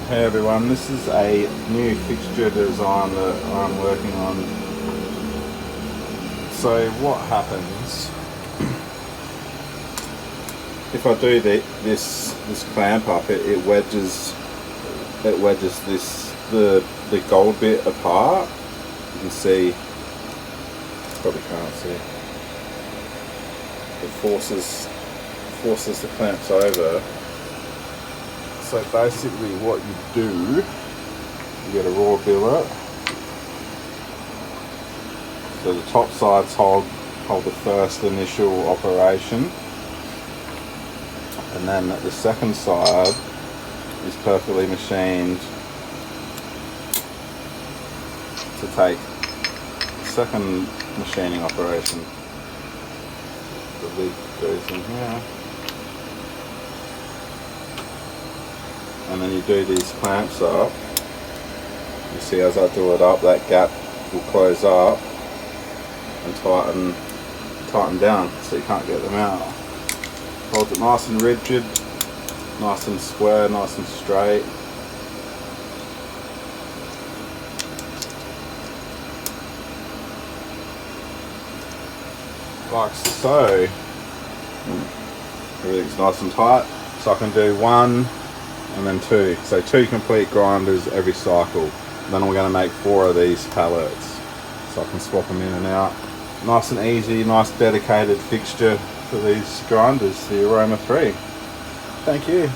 Hey everyone, this is a new fixture design that I'm working on. So what happens if I do this clamp up? It wedges the gold bit apart. You can see, probably can't see. It forces the clamps over. So basically what you do, you get a raw billet. So the top sides hold the first initial operation, and then the second side is perfectly machined to take the second machining operation. The lid goes in here. And then you do these clamps up. You see, as I do it up, that gap will close up and tighten down, so you can't get them out. Hold it nice and rigid, nice and square, nice and straight. Like so. Everything's nice and tight, so I can do one and then two. So 2 complete grinders every cycle. Then we're going to make 4 of these pallets, so I can swap them in and out. Nice and easy, nice dedicated fixture for these grinders, the Aroma-3. Thank you.